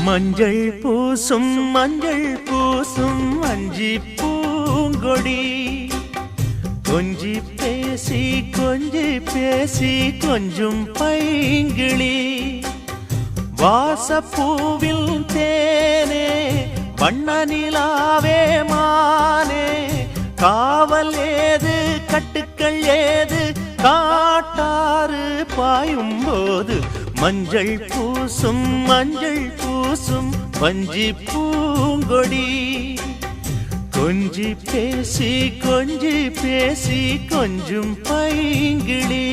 மஞ்சள் பூசும் அஞ்சி பூங்கொடி கொஞ்சி பேசி கொஞ்சும் பைங்கிளி வாசப்பூவில் தேனே வண்ண நிலாவே மானே காவல் ஏது கட்டுக்கள் ஏது காட்டாறு பாயும் போது மஞ்சள் பூசும் வஞ்சி பூங்கொடி கொஞ்சி பேசி கொஞ்சும் பைங்கிளி